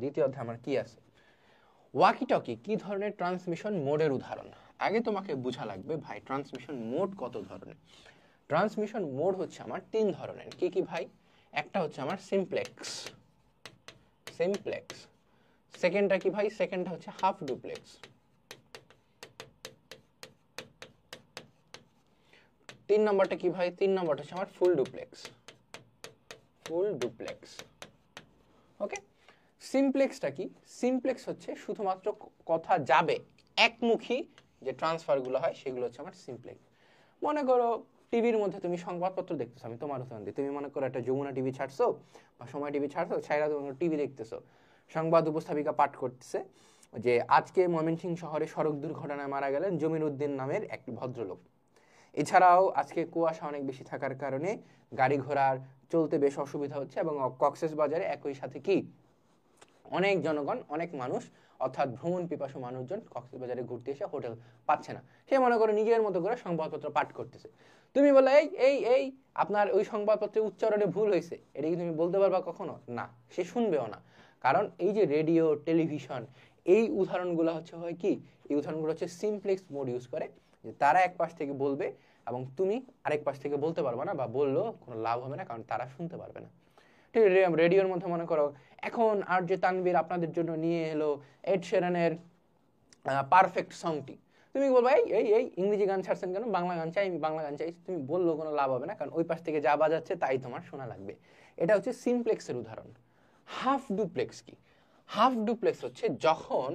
দ্বিতীয় অধ্যায় আমার কি আছে। ওয়াকি টকি কি ধরনের ট্রান্সমিশন মোডের উদাহরণ? আগে তোমাকে বোঝা লাগবে ভাই ট্রান্সমিশন মোড কত ধরনের। ট্রান্সমিশন মোড হচ্ছে আমার 3 ধরনের। কি কি ভাই? একটা হচ্ছে আমার সিমপ্লেক্স, সেকেন্ডটা কি ভাই? সেকেন্ডটা হচ্ছে হাফ ডুপ্লেক্স। 3 নম্বরটা কি ভাই? 3 নম্বরটা হচ্ছে আমার ফুল ডুপ্লেক্স। ওকে, সিমপ্লেক্সটা কি? সিমপ্লেক্স হচ্ছে শুধুমাত্র কথা যাবে, একমুখী যে ট্রান্সফারগুলো হয় সেগুলো হচ্ছে আমার সিমপ্লেক্স। মনে করো টিভির মধ্যে তুমি সংবাদপত্র দেখতেছো, আমি তোমার উদাহরণ দিই। তুমি মনে করো একটা যমুনা টিভি ছাড়ছো বা সময় টিভি ছাড়ছো, ছাইরা তুমি টিভি দেখতেছো, সংবাদ উপস্থাপিকা পাঠ করতেছে যে আজকে ময়মনসিংহ শহরে সড়ক দুর্ঘটনায় মারা গেলেন জমির উদ্দিন নামের একটি ভদ্রলোক। এছাড়াও আজকে কুয়াশা অনেক বেশি থাকার কারণে গাড়ি ঘোড়ার চলতে বেশ অসুবিধা হচ্ছে এবং কক্সেস বাজারে একই সাথে কি অনেক জনগণ, অনেক মানুষ অর্থাৎ ভ্রমণ পিপাসু মানুষজন কক্সবাজারে ঘুরতে এসে হোটেল পাচ্ছে না। সে মনে করে নিজের মতো করে সংবাদপত্র পাঠ করতেছে। তুমি বলে এই এই এই আপনার ওই সংবাদপত্রের উচ্চারণে ভুল হয়েছে, এটা কি তুমি বলতে পারবা কখনো? না, সে শুনবেও না। কারণ এই যে রেডিও, টেলিভিশন, এই উদাহরণগুলো হচ্ছে হয় কি, এই উদাহরণগুলো হচ্ছে সিমপ্লেক্স মোড ইউজ করে, যে তারা এক পাশ থেকে বলবে এবং তুমি আরেক পাশ থেকে বলতে পারবে না, বা বললেও কোনো লাভ হবে না, কারণ তারা শুনতে পারবে না। ঠিক রেডিওর মধ্যে মনে করো এখন আর যে তানভীর আপনাদের জন্য নিয়ে এলো এড শেরানের পারফেক্ট সংটি। তুমি বলবো এই এই এই ইংরেজি গান ছাড়ছেন কেন, বাংলা গান চাই, আমি বাংলা গান চাই। তুমি বললেও কোনো লাভ হবে না, কারণ ওই পাশ থেকে যা বাজাচ্ছে তাই তোমার শোনা লাগবে। এটা হচ্ছে সিমপ্লেক্সের উদাহরণ। হাফ ডুপ্লেক্স কি? হাফ ডুপ্লেক্স হচ্ছে যখন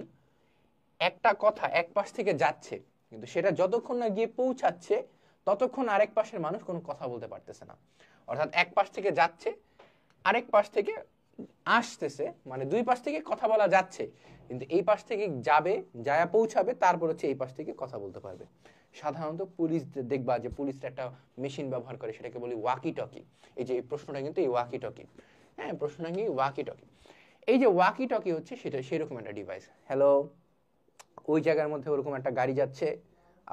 একটা কথা এক পাশ থেকে যাচ্ছে, কিন্তু সেটা যতক্ষণ না গিয়ে পৌঁছাচ্ছে ততক্ষণ আরেক পাশের মানুষ কোনো কথা বলতে পারতেছে না। অর্থাৎ এক পাশ থেকে যাচ্ছে, আরেক পাশ থেকে আসতেছে, মানে দুই পাশ থেকে কথা বলা যাচ্ছে, কিন্তু এই পাশ থেকে যাবে, যায় পৌঁছাবে, তারপর হচ্ছে এই পাশ থেকে কথা বলতে পারবে। সাধারণত পুলিশ দেখবা যে পুলিশরা একটা মেশিন ব্যবহার করে, সেটাকে বলি ওয়াকি টকি। এই যে এই প্রশ্নটা কিন্তু এই ওয়াকি টকি, হ্যাঁ প্রশ্নটা কি ওয়াকি টকি। এই যে ওয়াকি টকি হচ্ছে সেটা সেরকম একটা ডিভাইস। হ্যালো, ওই জায়গার মধ্যে ওরকম একটা গাড়ি যাচ্ছে,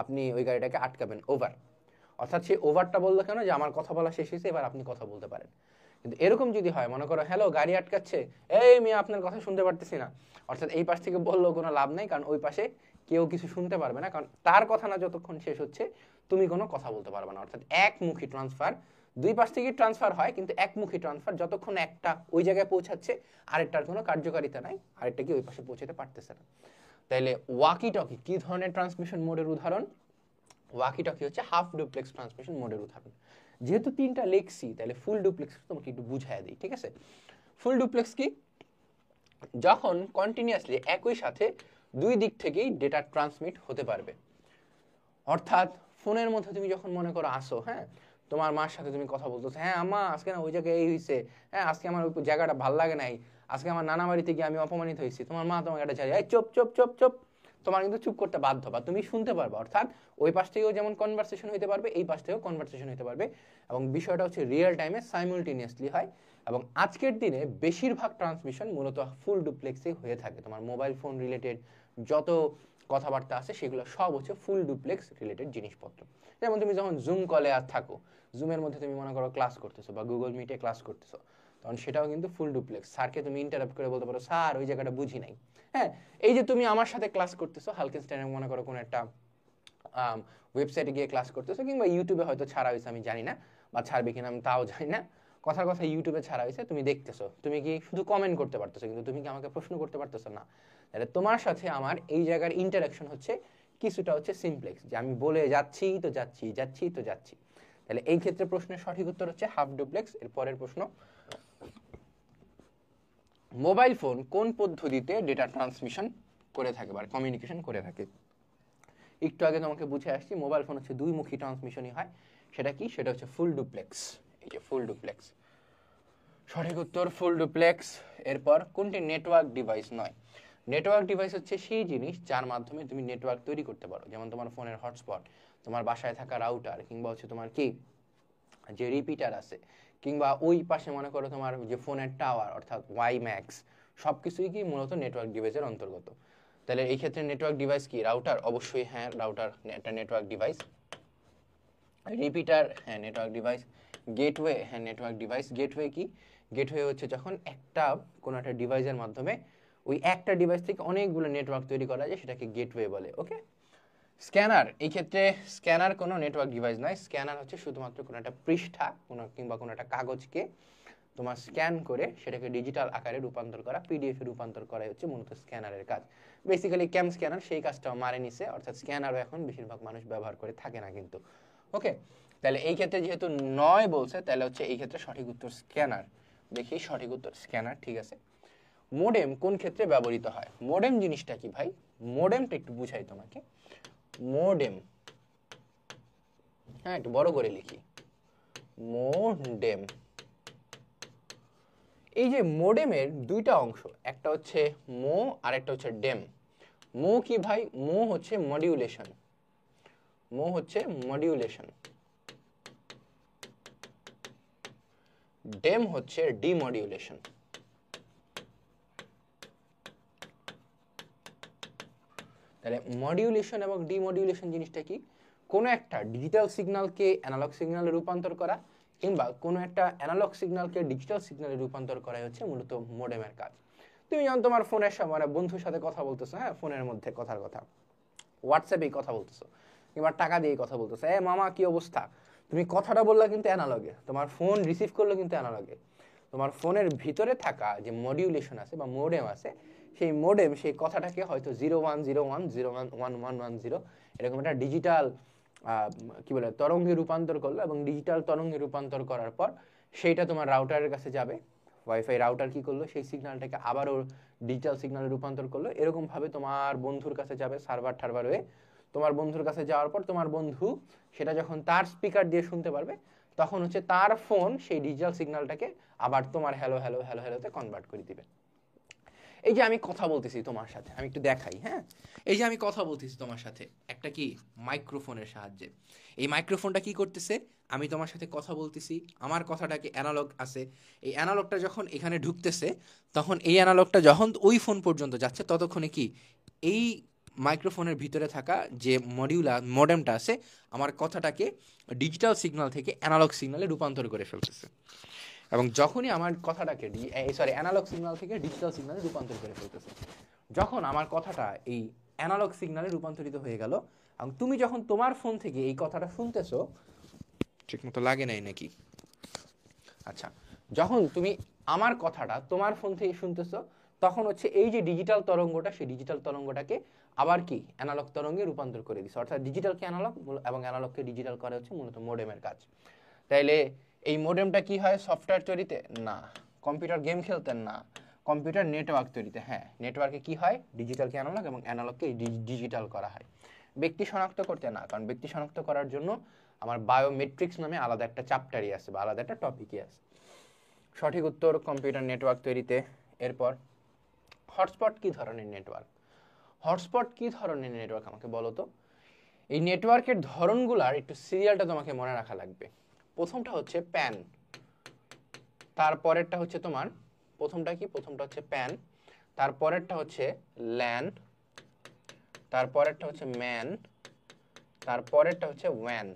আপনি ওই গাড়িটাকে আটকাবেন, ওভার। অর্থাৎ সে ওভারটা বললো কেন, যে আমার কথা বলা শেষ হয়েছে, এবার আপনি কথা বলতে পারেন। কিন্তু এরকম যদি হয়, মনে করো হ্যালো গাড়ি আটকাচ্ছে, এই মেয়ে আপনার কথা শুনতে পারতেছি না, অর্থাৎ এই পাশ থেকে বললেও কোনো লাভ নেই, কারণ ওই পাশে কেউ কিছু শুনতে পারবে না, কারণ তার কথা না যতক্ষণ শেষ হচ্ছে তুমি কোনো কথা বলতে পারবে না। অর্থাৎ একমুখী ট্রান্সফার, দুই পাশ থেকে ট্রান্সফার হয়, কিন্তু একমুখী ট্রান্সফার, যতক্ষণ একটা ওই জায়গায় পৌঁছাচ্ছে আরেকটার কোনো কার্যকারিতা নাই, আরেকটা কি ওই পাশে পৌঁছাতে পারতেছে না। তাইলে ওয়াকি টকি কি ধরনের ট্রান্সমিশন মোডের উদাহরণ? ওয়াকি টকি হচ্ছে হাফ ডুপ্লেক্স ট্রান্সমিশন মোডের উদাহরণ। যেহেতু 3টা লেখছি, তাহলে ফুল ডুপ্লেক্স তোমাকে একটু বুঝাই দিই, ঠিক আছে? ফুল ডুপ্লেক্স কি? যখন কন্টিনিউয়াসলি একই সাথে দুই দিক থেকেই ডেটা ট্রান্সমিট হতে পারবে। অর্থাৎ ফোনের মধ্যে তুমি যখন মনে করো আসো, হ্যাঁ তোমার মার সাথে তুমি কথা বলতেছো, হ্যাঁ আম্মা আজকে না ওই জায়গায় এই হয়েছে, হ্যাঁ আজকে আমার ওই জায়গাটা ভাল লাগে নাই, আজকে আমার নানা বাড়িতে গিয়ে আমি অপমানিত হয়েছি। তোমার মা তোমাকে একটা ঝাড়ি, এই চুপ চুপ চুপ চুপ, তোমার কিন্তু চুপ করতে বাধ্য, বা তুমি শুনতে পারবে। অর্থাৎ ওই পাশ থেকেও যেমন কনভারসেশন হইতে পারবে, এই পাশ থেকেও কনভারসেশন হইতে পারবে, এবং বিষয়টা হচ্ছে রিয়েল টাইমে সাইমultaneously হয়। এবং আজকের দিনে বেশিরভাগ ট্রান্সমিশন মূলত ফুল ডুপ্লেক্সে হয়ে থাকে। তোমার মোবাইল ফোন রিলেটেড যত কথাবার্তা আছে সেগুলো সব হচ্ছে ফুল ডুপ্লেক্স রিলেটেড জিনিসপত্র। যেমন তুমি যখন জুম কলে আর থাকো, জুমের মধ্যে তুমি মনে করো ক্লাস করতেছো বা গুগল মিটে ক্লাস করতেছো, তখন সেটাও কিন্তু ফুল ডুপ্লেক্স। স্যারকে তুমি ইন্টারাপ্ট করে বলতে পারো, স্যার ওই জায়গাটা বুঝি নাই। হ্যাঁ, এই যে তুমি আমার সাথে ক্লাস করতেছো, হালকেনস্টাইনে মনে করো কোনো একটা ওয়েবসাইটে গিয়ে ক্লাস করতেছো, কিংবা ইউটিউবে হয়তো ছাড়া হয়েছে, আমি জানি না, বা ছাড়বে কিনা আমি তাও জানি না। কথার কথা ইউটিউবে ছাড়া হয়েছে, তুমি দেখতেছো, তুমি কি শুধু কমেন্ট করতে পারতেছো, কিন্তু তুমি কি আমাকে প্রশ্ন করতে পারতেছো না। তাহলে তোমার সাথে আমার এই জায়গার ইন্টারাকশন হচ্ছে কিছুটা হচ্ছে সিমপ্লেক্স, যে আমি বলে যাচ্ছি তো যাচ্ছি, যাচ্ছি তো যাচ্ছি। তাহলে এই ক্ষেত্রে প্রশ্নের সঠিক উত্তর হচ্ছে হাফ ডুপ্লেক্স। এর পরের প্রশ্ন, মোবাইল ফোন কোন পদ্ধতিতে ডেটা ট্রান্সমিশন করে থাকে বা কমিউনিকেশন করে থাকে? একটু আগে তোমাকে বুঝে আসছি, মোবাইল ফোন হচ্ছে দুইমুখী ট্রান্সমিশনই হয়। সেটা কি? সেটা হচ্ছে ফুল ডুপ্লেক্স। এই যে ফুল ডুপ্লেক্স, সঠিক উত্তর ফুল ডুপ্লেক্স। এরপর কোনটি নেটওয়ার্ক ডিভাইস নয়? নেটওয়ার্ক ডিভাইস হচ্ছে সেই জিনিস যার মাধ্যমে তুমি নেটওয়ার্ক তৈরি করতে পারো, যেমন তোমার ফোনের হটস্পট, তোমার বাসায় থাকা রাউটার, কিংবা হচ্ছে তোমার কি যে রিপিটার আছে, কিংবা ওই পাশে মনে করো তোমার যে ফোনের টাওয়ার, অর্থাৎ ওয়াই ম্যাক্স, সব কিছুই কি মূলত নেটওয়ার্ক ডিভাইসের অন্তর্গত। তাহলে এই ক্ষেত্রে নেটওয়ার্ক ডিভাইস কি? রাউটার, অবশ্যই হ্যাঁ রাউটার একটা নেটওয়ার্ক ডিভাইস। রিপিটার, হ্যাঁ নেটওয়ার্ক ডিভাইস। গেটওয়ে, হ্যাঁ নেটওয়ার্ক ডিভাইস। গেটওয়ে কি? গেটওয়ে হচ্ছে যখন একটা কোনো একটা ডিভাইসের মাধ্যমে ওই একটা ডিভাইস থেকে অনেকগুলো নেটওয়ার্ক তৈরি করা যায়, সেটাকে গেটওয়ে বলে। ওকে, স্ক্যানার, এই ক্ষেত্রে স্ক্যানার কোনো নেটওয়ার্ক ডিভাইস নয়। স্ক্যানার হচ্ছে শুধুমাত্র কোনো একটা পৃষ্ঠা কিংবা কোনো একটা কাগজকে তোমার স্ক্যান করে সেটাকে ডিজিটাল আকারে রূপান্তর করা, পিডিএফ এ রূপান্তর করা হচ্ছে মূলত স্ক্যানারের কাজ। বেসিক্যালি ক্যাম স্ক্যানার সেই কাজটাও মারে নিছে, অর্থাৎ স্ক্যানারও এখন বেশিরভাগ মানুষ ব্যবহার করে থাকে না কিন্তু। ওকে, তাহলে এই ক্ষেত্রে যেহেতু নয় বলছে, তাহলে হচ্ছে এই ক্ষেত্রে সঠিক উত্তর স্ক্যানার। দেখি সঠিক উত্তর স্ক্যানার, ঠিক আছে। মোডেম কোন ক্ষেত্রে ব্যবহৃত হয়? মোডেম জিনিসটা কি ভাই? মোডেমটা একটু বুঝাই তোমাকে। মোডেম, হ্যাঁ একটু বড় করে লিখি, মোডেম। এই যে মোডেমের দুইটা অংশ, একটা হচ্ছে মো আর একটা হচ্ছে ডেম। মো কি ভাই? মো হচ্ছে মডিউলেশন, মো হচ্ছে মডিউলেশন, ডেম হচ্ছে ডিমডিউলেশন। তাহলে মডিউলেশন এবং ডিমডিউলেশন জিনিসটা কি? কোনো একটা ডিজিটাল সিগন্যালকে অ্যানালগ সিগন্যালে রূপান্তর করা কিংবা কোনো একটা অ্যানালগ সিগন্যালকে ডিজিটাল সিগন্যালে রূপান্তর করাই হচ্ছে মূলত মোডেমের কাজ। তুমি যখন তোমার ফোনের সামনে বন্ধুর সাথে কথা বলতেছো, হ্যাঁ ফোনের মধ্যে কথার কথা, হোয়াটসঅ্যাপেই কথা বলতেছো কিংবা টাকা দিয়ে কথা বলতেছো, এ মামা কি অবস্থা, তুমি কথাটা বললা কিন্তু অ্যানালগে, তোমার ফোন রিসিভ করলো কিন্তু অ্যানালগে। তোমার ফোনের ভিতরে থাকা যে মডিউলেশন আছে বা মোডেম আছে, সেই মোডেম সেই কথাটাকে হয়তো 0101 011110 এরকম একটা ডিজিটাল কি বলে তরঙ্গে রূপান্তর করলো, এবং ডিজিটাল তরঙ্গে রূপান্তর করার পর সেইটা তোমার রাউটারের কাছে যাবে। ওয়াইফাই রাউটার কি করলো? সেই সিগন্যালটাকে আবারও ডিজিটাল সিগন্যালে রূপান্তর করলো। এরকম ভাবে তোমার বন্ধুর কাছে যাবে সার্ভার টার্ভার হয়ে। তোমার বন্ধুর কাছে যাওয়ার পর তোমার বন্ধু সেটা যখন তার স্পিকার দিয়ে শুনতে পারবে, তখন হচ্ছে তার ফোন সেই ডিজিটাল সিগন্যালটাকে আবার তোমার হ্যালো হ্যালো হ্যালো হ্যালোতে কনভার্ট করে দিবে। এই যে আমি কথা বলতেছি তোমার সাথে, আমি একটু দেখাই, হ্যাঁ এই যে আমি কথা বলতেছি তোমার সাথে একটা কি মাইক্রোফোনের সাহায্যে। এই মাইক্রোফোনটা কি করতেছে? আমি তোমার সাথে কথা বলতেছি, আমার কথাটাকে অ্যানালগ আছে, এই অ্যানালগটা যখন এখানে ঢুকতেছে, তখন এই অ্যানালগটা যখন ওই ফোন পর্যন্ত যাচ্ছে, ততক্ষণে কি এই মাইক্রোফোনের ভিতরে থাকা যে মডেমটা আছে আমার কথাটাকে ডিজিটাল সিগন্যাল থেকে অ্যানালগ সিগন্যালে রূপান্তর করে ফেলতেছে। এবং যখনই আমার কথাটাকে অ্যানালগ সিগন্যাল থেকে ডিজিটাল সিগন্যালে রূপান্তর করে ফেলতেছে, যখন আমার কথাটা এই অ্যানালগ সিগন্যালে রূপান্তরিত হয়ে গেল, এবং তুমি যখন তোমার ফোন থেকে এই কথাটা শুনতেছো, ঠিক মতো লাগে নাই নাকি? আচ্ছা, যখন তুমি আমার কথাটা তোমার ফোন থেকে শুনতেছো, তখন হচ্ছে এই যে ডিজিটাল তরঙ্গটা, সেই ডিজিটাল তরঙ্গটাকে আবার কি অ্যানালগ তরঙ্গে রূপান্তর করে দিচ্ছে। অর্থাৎ ডিজিটালকে অ্যানালগ এবং অ্যানালগকে ডিজিটাল করা হচ্ছে মূলত মোডেমের কাজ। তাইলে এই মোডেমটা কি হয়? সফটওয়্যার তৈরিতে না, কম্পিউটার গেম খেলতে না, কম্পিউটার নেটওয়ার্ক তৈরিতে। হ্যাঁ, নেটওয়ার্কে কি হয়? ডিজিটালকে অ্যানালগ এবং অ্যানালগকে ডিজিটাল করা হয়। ব্যক্তি শনাক্ত করতে না, কারণ ব্যক্তি শনাক্ত করার জন্য আমার বায়োমেট্রিক্স নামে আলাদা একটা চ্যাপ্টারই আছে বা আলাদা একটা টপিকই আছে। সঠিক উত্তর কম্পিউটার নেটওয়ার্ক তৈরিতে। এরপর হটস্পট কি ধরনের নেটওয়ার্ক? হটস্পট কি ধরনের নেটওয়ার্ক আমাকে বলো তো। এই নেটওয়ার্কের ধরনগুলার একটু সিরিয়ালটা তোমাকে মনে রাখা লাগবে। প্রথমটা হচ্ছে প্যান, তারপরেরটা হচ্ছে তোমার, প্রথমটা কি? প্রথমটা হচ্ছে প্যান, তারপরেরটা হচ্ছে ল্যান, তারপরেরটা হচ্ছে ম্যান, তারপরেরটা হচ্ছে ওয়ান।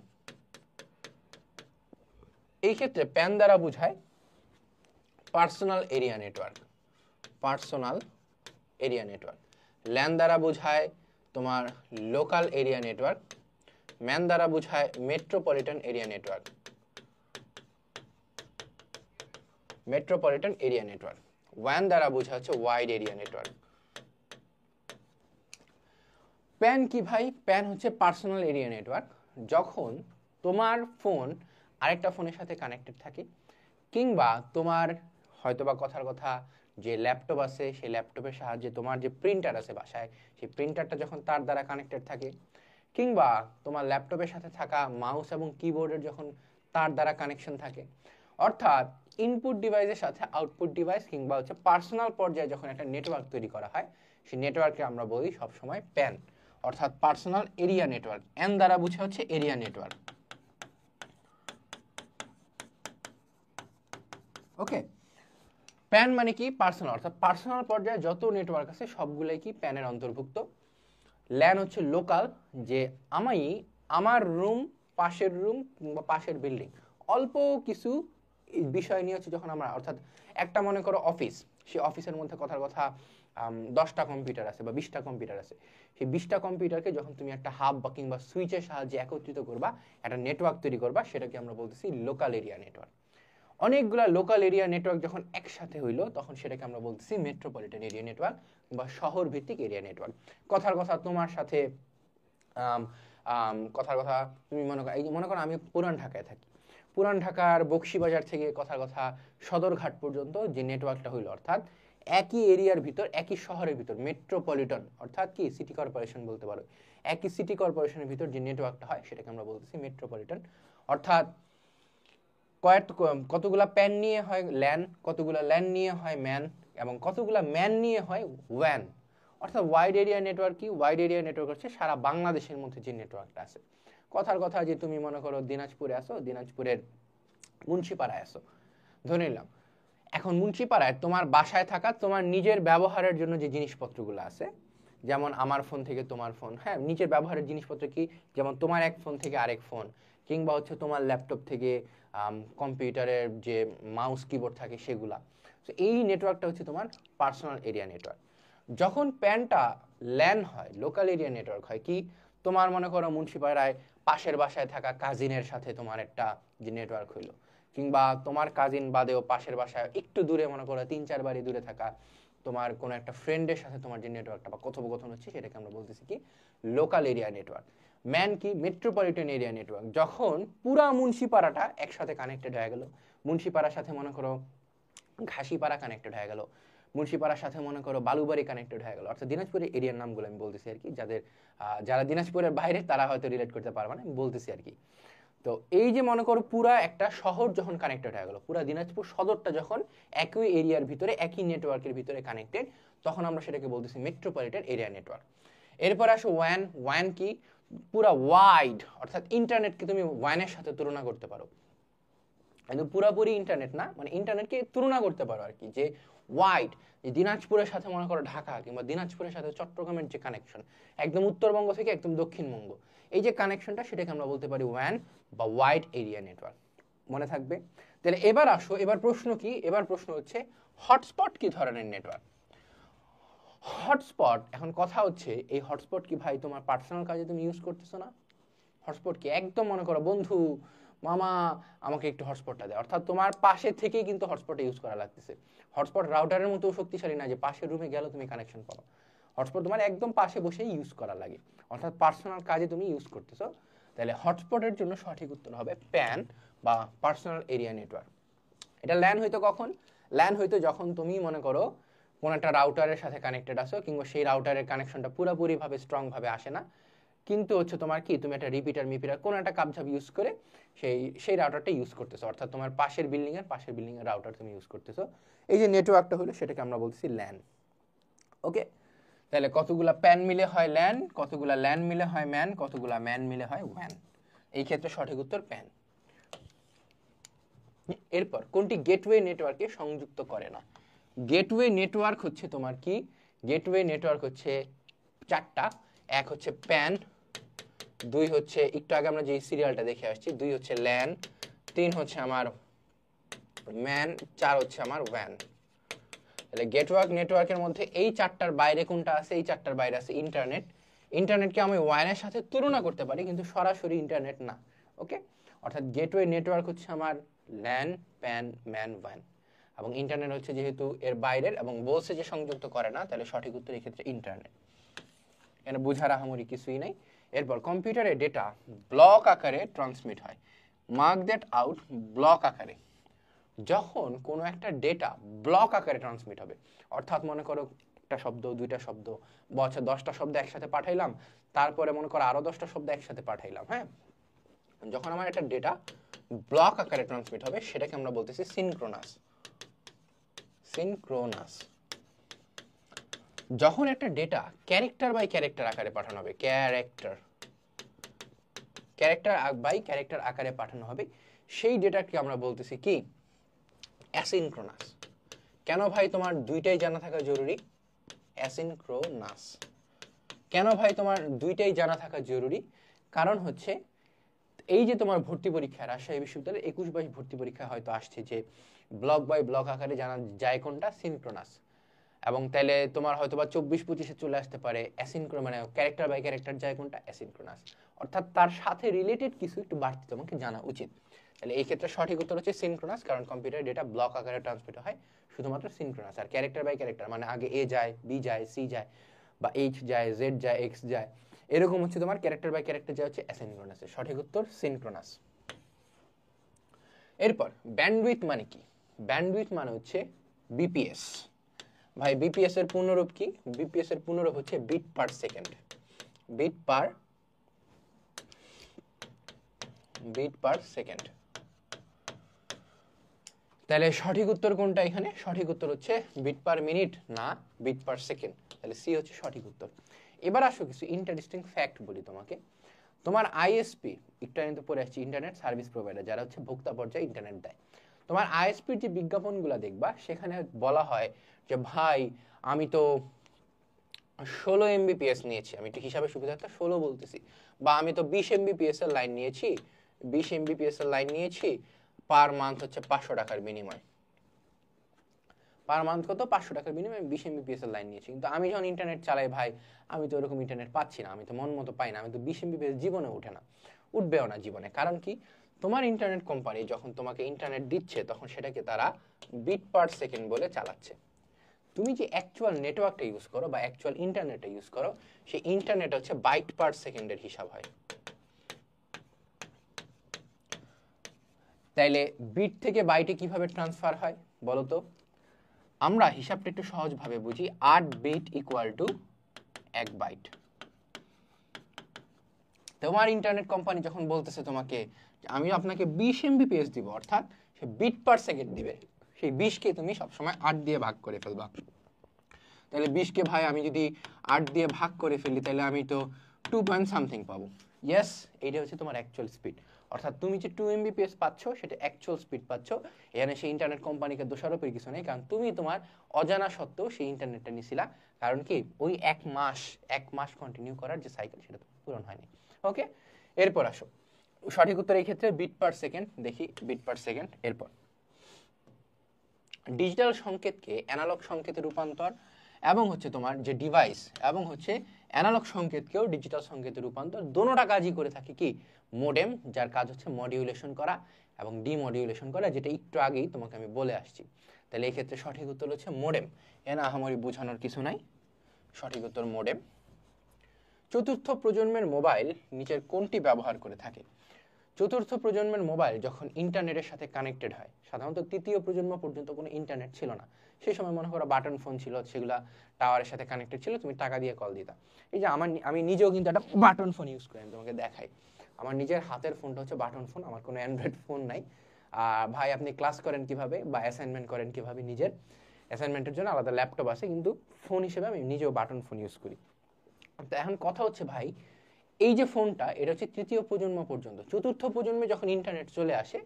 এই ক্ষেত্রে প্যান দ্বারা বোঝায় personal area network, personal area network. LAN দ্বারা বোঝায় তোমার লোকাল এরিয়া নেটওয়ার্ক, ম্যান দ্বারা বোঝায় metropolitan area network, metropolitan area network. One দ্বারা বোঝা হচ্ছে ওয়াইড এরিয়া নেটওয়ার্ক। প্যান কি ভাই? প্যান হচ্ছে পার্সোনাল এরিয়া নেটওয়ার্ক। যখন তোমার ফোন আরেকটা ফোনের সাথে কানেক্টেড থাকে, কিংবা তোমার হয়তোবা কথার কথা যে ল্যাপটপ আছে, সেই ল্যাপটপের সাহায্যে তোমার যে প্রিন্টার আছে বাসায়, সেই প্রিন্টারটা যখন তার দ্বারা কানেক্টেড থাকে, কিংবা তোমার ল্যাপটপের সাথে থাকা মাউস এবং কিবোর্ডের যখন তার দ্বারা কানেকশন থাকে, অর্থাৎ ইনপুট ডিভাইসের সাথে আউটপুট ডিভাইস কিংবা হচ্ছে পার্সোনাল পর্যায়ে যখন একটা নেটওয়ার্ক তৈরি করা হয়, সেই নেটওয়ার্ককে আমরা বলি সবসময় প্যান, অর্থাৎ পার্সোনাল এরিয়া নেটওয়ার্ক। এন দ্বারা বোঝা হচ্ছে এরিয়া নেটওয়ার্ক। ওকে, প্যান মানে কি? পার্সোনাল, অর্থাৎ পার্সোনাল পর্যায়ে যত নেটওয়ার্ক আছে সবগুলাই কি প্যানের অন্তর্ভুক্ত। ল্যান হচ্ছে লোকাল, যে আমার রুম, পাশের রুম কিংবা পাশের বিল্ডিং, অল্প কিছু বিষয় নিয়ে হচ্ছে যখন আমরা, অর্থাৎ একটা মনে করো অফিস, সেই অফিসের মধ্যে কথার কথা 10টা কম্পিউটার আছে বা 20টা কম্পিউটার আছে, সেই 20টা কম্পিউটারকে যখন তুমি একটা হাব বা কিংবা সুইচের সাহায্যে একত্রিত করবা, একটা নেটওয়ার্ক তৈরি করবা, সেটাকে আমরা বলতেছি লোকাল এরিয়া নেটওয়ার্ক। অনেকগুলা লোকাল এরিয়া নেটওয়ার্ক যখন একসাথে হইলো তখন সেটাকে আমরা বলতেছি মেট্রোপলিটন এরিয়া নেটওয়ার্ক বা শহর ভিত্তিক এরিয়া নেটওয়ার্ক। কথার কথা তোমার সাথে কথার কথা তুমি মনে করো আমি পুরান ঢাকায় থাকি, পুরান ঢাকার বকশীবাজার থেকে কথার কথা সদরঘাট পর্যন্ত যে নেটওয়ার্কটা হইলো, অর্থাৎ একই এরিয়ার ভিতর একই শহরের ভিতর মেট্রোপলিটন অর্থাৎ কি সিটি কর্পোরেশন বলতে পারো, একই সিটি কর্পোরেশনের ভিতর যে নেটওয়ার্কটা হয় সেটাকে আমরা বলতেছি মেট্রোপলিটন। অর্থাৎ কতগুলা প্যান নিয়ে হয় ল্যান, কতগুলা ল্যান নিয়ে হয় ম্যান, এবং কতগুলা ম্যান নিয়ে হয় ওয়ান। অর্থাৎ ওয়াইড এরিয়া নেটওয়ার্ক কি, ওয়াইড এরিয়া নেটওয়ার্ক হচ্ছে সারা বাংলাদেশের মধ্যে যে নেটওয়ার্কটা আছে। কথার কথা যে তুমি মনে করো দিনাজপুরে আসো, দিনাজপুরের মুন্সিপাড়ায় আসো, ধরে নিলাম। এখন মুন্সিপাড়ায় তোমার বাসায় থাকা তোমার নিজের ব্যবহারের জন্য যে জিনিসপত্রগুলো আছে, যেমন আমার ফোন থেকে তোমার ফোন, হ্যাঁ নিজের ব্যবহারের জিনিসপত্র কি, যেমন তোমার এক ফোন থেকে আরেক ফোন, কিংবা হচ্ছে তোমার ল্যাপটপ থেকে কম্পিউটারের যে মাউস কিবোর্ড থাকে সেগুলা। তো এই নেটওয়ার্কটা হচ্ছে তোমার পার্সোনাল এরিয়া নেটওয়ার্ক। যখন প্যানটা ল্যান হয়, লোকাল এরিয়া নেটওয়ার্ক হয় কি, তোমার মনে করো মুন্সিপাড়ায় পাশের বাসায় থাকা কাজিনের সাথে তোমার একটা যে নেটওয়ার্ক হইলো, কিংবা তোমার কাজিন বাদেও পাশের বাসায় একটু দূরে মনে করো 3-4 বাড়ি দূরে থাকা তোমার কোনো একটা ফ্রেন্ডের সাথে তোমার যে নেটওয়ার্কটা বা কথোপকথন হচ্ছে সেটাকে আমরা বলতেছি কি লোকাল এরিয়া নেটওয়ার্ক। ম্যান কি মেট্রোপলিটন এরিয়া নেটওয়ার্ক, যখন পুরা মুন্সিপাড়াটা একসাথে কানেক্টেড হয়ে গেল, মুন্সিপাড়ার সাথে মনে করো ঘাসিপাড়া কানেক্টেড হয়ে গেল, মুন্সিপাড়ার সাথে মনে করো বালুবাড়ি কানেক্টেড হয়ে গেল, অর্থাৎ দিনাজপুরের এরিয়ার নামগুলো আমি বলতেছি আর কি, যারা দিনাজপুরের বাইরে তারা হয়তো রিলেট করতে পারবে না, আমি বলতেছি আর কি। তো এই যে মনে করো পুরা একটা শহর যখন কানেক্টেড হয়ে গেল, পুরা দিনাজপুর সদরটা যখন একই এরিয়ার ভিতরে একই নেটওয়ার্কের ভিতরে কানেক্টেড, তখন আমরা সেটাকে বলতেছি মেট্রোপলিটন এরিয়া নেটওয়ার্ক। এরপর আসো ওয়ান। ওয়ান কি, পুরা ওয়াইড, অর্থাৎ ইন্টারনেটকে তুমি ওয়ানের সাথে তুলনা করতে পারো, কিন্তু পুরোপুরি ইন্টারনেট না, মানে ইন্টারনেটকে তুলনা করতে পারো আর কি, যে ওয়াইড, যে দিনাজপুরের সাথে মনে করো ঢাকা কিংবা দিনাজপুরের সাথে চট্টগ্রামের যে কানেকশন, একদম উত্তরবঙ্গ থেকে একদম দক্ষিণবঙ্গ, এই যে কানেকশনটা সেটাকে আমরা বলতে পারি ওয়ান বা ওয়াইড এরিয়া নেটওয়ার্ক। মনে থাকবে? তাহলে এবার আসো, এবার প্রশ্ন কি, এবার প্রশ্ন হচ্ছে হটস্পট কি ধরনের নেটওয়ার্ক? হটস্পট, এখন কথা হচ্ছে এই হটস্পট কি ভাই তোমার পার্সোনাল কাজে তুমি ইউজ করতেছো না? হটস্পট কি একদম মনে করো বন্ধু মামা আমাকে একটু হটস্পটটা দেয়, অর্থাৎ তোমার পাশে থেকেই কিন্তু হটস্পটে ইউজ করা লাগতেছে। হটস্পট রাউটারের মতো শক্তিশালী না যে পাশের রুমে গেলে তুমি কানেকশন পাবা, হটস্পট তোমার একদম পাশে বসেই ইউজ করা লাগে, অর্থাৎ পার্সোনাল কাজে তুমি ইউজ করতেছো। তাহলে হটস্পটের জন্য সঠিক উত্তর হবে প্যান বা পার্সোনাল এরিয়া নেটওয়ার্ক। এটা ল্যান হইতো কখন? ল্যান হইতো যখন তুমি মনে করো কোন একটা রাউটারের সাথে কানেক্টেড আসো, কিংবা সেই রাউটারের কানেকশনটা পুরোপুরিভাবে স্ট্রং ভাবে আসে না, কিন্তু হচ্ছে তোমার কি তুমি একটা রিপিটার মিপিটার কোনো একটা কাপঝাপ ইউজ করে সেই রাউটারটা ইউজ করতেছো, অর্থাৎ তোমার পাশের বিল্ডিং এর রাউটার তুমি ইউজ করতেছো। এই যে নেটওয়ার্কটা হলো সেটাকে আমরা বলছি ল্যান। ওকে, তাহলে কতগুলা প্যান মিলে হয় ল্যান, কতগুলা ল্যান মিলে হয় ম্যান, কতগুলা ম্যান মিলে হয় ওয়ান। এই ক্ষেত্রে সঠিক উত্তর প্যান। এরপর কোনটি গেটওয়ে নেটওয়ার্কে সংযুক্ত করে না? গেটওয়ে নেটওয়ার্ক হচ্ছে তোমার কি, গেটওয়ে নেটওয়ার্ক হচ্ছে চারটা। এক হচ্ছে প্যান, দুই হচ্ছে একটু আগে আমরা যে সিরিয়ালটা দেখে আসছি, দুই হচ্ছে ল্যান, তিন হচ্ছে আমার ম্যান, চার হচ্ছে আমার ওয়ান। তাহলে গেটওয়ার্ক নেটওয়ার্কের মধ্যে এই চারটার বাইরে কোনটা আছে? এই চারটার বাইরে আছে ইন্টারনেট। ইন্টারনেটকে আমি ওয়ানের সাথে তুলনা করতে পারি কিন্তু সরাসরি ইন্টারনেট না। ওকে, অর্থাৎ গেটওয়ে নেটওয়ার্ক হচ্ছে আমার ল্যান, প্যান, ম্যান, ওয়ান, এবং ইন্টারনেট হচ্ছে যেহেতু এর বাইরের এবং বলছে যে সংযুক্ত করে না, তাহলে সঠিক উত্তর এই ক্ষেত্রে ইন্টারনেট। এখানে বোঝার আহামরি কিছুই নাই। এরপর কম্পিউটারে ডেটা ব্লক আকারে ট্রান্সমিট হয়। মার্ক দ্যাট আউট, ব্লক আকারে। যখন কোনো একটা ডেটা ব্লক আকারে ট্রান্সমিট হবে, অর্থাৎ মনে করো একটা শব্দ, দুইটা শব্দ বা 10টা শব্দ একসাথে পাঠাইলাম, তারপরে মনে করো আরো 10টা শব্দ একসাথে পাঠাইলাম, হ্যাঁ, যখন আমার একটা ডেটা ব্লক আকারে ট্রান্সমিট হবে সেটাকে আমরা বলতেছি সিনক্রোনাস। সিনক্রোনাস। যখন একটা ডেটা ক্যারেক্টার বাই ক্যারেক্টার আকারে পাঠানো হবে, ক্যারেক্টার বাই ক্যারেক্টার আকারে পাঠানো হবে, সেই ডেটাকে আমরা বলতেছি কি অ্যাসিনক্রোনাস। কেন ভাই তোমার দুইটাই জানা থাকা জরুরি? অ্যাসিনক্রোনাস। কেন ভাই তোমার দুইটাই জানা থাকা জরুরি? কারণ হচ্ছে এই যে তোমার ভর্তি পরীক্ষা, রাজশাহী বিশ্ববিদ্যালয়ের 21-22 ভর্তি পরীক্ষা হয়তো আসছে যে ব্লক বাই ব্লক আকারে জানা যায় কোনটা? সিনক্রোনাস। এবং তাহলে তোমার হয়তো বা 24-25-এ চলে আসতে পারে অ্যাসিনক্রোনাস, মানে ক্যারেক্টার বাই ক্যারেক্টার যায় কোনটা, অ্যাসিনক্রোনাস। অর্থাৎ তার সাথে রিলেটেড কিছু একটু বাড়তি তোমাকে জানা উচিত। তাহলে এই ক্ষেত্রে সঠিক উত্তর হচ্ছে সিনক্রোনাস, কারণ কম্পিউটার ডেটা ব্লক আকারে ট্রান্সমিট হয় শুধুমাত্র সিনক্রোনাস। আর ক্যারেক্টার বাই ক্যারেক্টার মানে আগে এ যায়, বি যায়, সি যায়, বা এইচ যায়, জেড যায়, এক্স যায়, এরকম হচ্ছে তোমার ক্যারেক্টার বাই ক্যারেক্টার যায় হচ্ছে অ্যাসিনক্রোনাসের। সঠিক উত্তর সিনক্রোনাস। এরপর ব্যান্ডউইথ মানে কি? ব্যান্ডউইথ মানে হচ্ছে বিপিএস। ভাই বিপিএস এর পূর্ণরূপ কি? বিপিএস এর পূর্ণরূপ হচ্ছে bit per second. Bit per second. তাহলে সঠিক উত্তর কোনটা এখানে? সঠিক উত্তর হচ্ছে বিট পার মিনিট, না বিট পার সেকেন্ড। তাহলে সি হচ্ছে সঠিক উত্তর। এবার আসো কিছু ইন্টারেস্টিং ফ্যাক্ট বলি তোমাকে। তোমার আইএসপি, একটু কিন্তু পরে আসছি, ইন্টারনেট সার্ভিস প্রোভাইডার, যারা হচ্ছে ভোক্তা পর্যায়ে ইন্টারনেট দেয়। তোমার আইএসপির যে বিজ্ঞাপনগুলো দেখবা সেখানে বলা হয় যে ভাই আমি তো 16 এমবিপিএস নিয়েছি, আমি একটু হিসাবে সুবিধার্থে 16 বলতেছি, বা আমি তো 20 এমবিপিএস এর লাইন নিয়েছি, 20 এমবিপিএস এর লাইন নিয়েছি, পার মান্থ হচ্ছে 500 টাকার বিনিময়। পার মান্থ কত? 500 টাকার বিনিময়ে 20 এমবিপিএস এর লাইন নিয়েছি। কিন্তু আমি যখন ইন্টারনেট চালাই ভাই, আমি তো ওরকম ইন্টারনেট পাচ্ছি না, আমি তো মন মতো পাই না, আমি তো 20 এমবিপিএস জীবনে উঠে না, উঠবেও না জীবনে। কারণ কি? তোমার ইন্টারনেট কোম্পানি যখন তোমাকে ইন্টারনেট দিচ্ছে তখন সেটাকে তারা বিট পার সেকেন্ড বলে চালাচ্ছে। তুমি যে অ্যাকচুয়াল নেটওয়ার্কটা ইউজ করো বা অ্যাকচুয়াল ইন্টারনেটটা ইউজ করো, সেই ইন্টারনেট হচ্ছে বাইট পার সেকেন্ডের হিসাব হয়। তাইলে বিট থেকে বাইটে কিভাবে ট্রান্সফার হয় বলো তো? আমরা হিসাবটা একটু সহজভাবে বুঝি। 8 বিট ইকুয়াল টু 1 বাইট। তোমার ইন্টারনেট কোম্পানি যখন বলতেছে তোমাকে আমি আপনাকে 20 এমবিপিএস দিব, অর্থাৎ সে বিট পার সেকেন্ড দিবে, সেই 20কে তুমি সবসময় 8 দিয়ে ভাগ করে ফেলবা। তাহলে 20কে ভাই আমি যদি 8 দিয়ে ভাগ করে ফেলি তাহলে আমি তো 2 পয়েন্ট সামথিং পাবো। ইয়েস, এইটা হচ্ছে তোমার অ্যাকচুয়াল স্পিড। অর্থাৎ তুমি যে 2 এমবিপিএস পাচ্ছ সেটা অ্যাকচুয়াল স্পিড পাচ্ছ। এখানে সেই ইন্টারনেট কোম্পানিকে দোষারোপের কিছু নেই, কারণ তুমি তোমার অজানা সত্ত্বেও সেই ইন্টারনেটটা নিছিলা। কারণ কি? ওই এক মাস কন্টিনিউ করার যে সাইকেল সেটা পূরণ হয়নি। ওকে, এরপর আসো সঠিক উত্তর এই ক্ষেত্রে বিট পার সেকেন্ড। দেখি বিট পার সেকেন্ড। এরপর ডিজিটাল সংকেতকে অ্যানালগ সংকেতে রূপান্তর, এবং হচ্ছে তোমার যে ডিভাইস, এবং হচ্ছে অ্যানালগ সংকেতকেও ডিজিটাল সংকেতে রূপান্তর, দোনোটা কাজই করে থাকে কি? মোডেম, যার কাজ হচ্ছে মডিউলেশন করা এবং ডিমডিউলেশন করা, যেটা একটু আগেই তোমাকে আমি বলে আসছি। তাহলে এই ক্ষেত্রে সঠিক উত্তর হচ্ছে মোডেম। এখানে আহামরি বোঝানোর কিছু নাই, সঠিক উত্তর মোডেম। চতুর্থ প্রজন্মের মোবাইল নিচের কোনটি ব্যবহার করে থাকে? চতুর্থ প্রজন্মের মোবাইল যখন ইন্টারনেটের সাথে কানেক্টেড হয়, সাধারণত তৃতীয় প্রজন্ম পর্যন্ত কোনো ইন্টারনেট ছিল না, সেই সময় মনে করো বাটন ফোন ছিল, সেগুলা টাওয়ারের সাথে কানেক্টেড ছিল, তুমি টাকা দিয়ে কল দিতা। এই যে আমি নিজেও কিন্তু একটা বাটন ফোন ইউজ করি, আমি তোমাকে দেখাই। আমার নিজের হাতের ফোনটা হচ্ছে বাটন ফোন, আমার কোনো অ্যান্ড্রয়েড ফোন নাই। ভাই আপনি ক্লাস করেন কিভাবে বা অ্যাসাইনমেন্ট করেন কিভাবে? নিজের অ্যাসাইনমেন্টের জন্য আলাদা ল্যাপটপ আছে, কিন্তু ফোন হিসেবে আমি নিজেও বাটন ফোন ইউজ করি। তো এখন কথা হচ্ছে ভাই, এই যে ফোনটা, এটা হচ্ছে তৃতীয় প্রজন্ম পর্যন্ত। চতুর্থ প্রজন্মে যখন ইন্টারনেট চলে আসে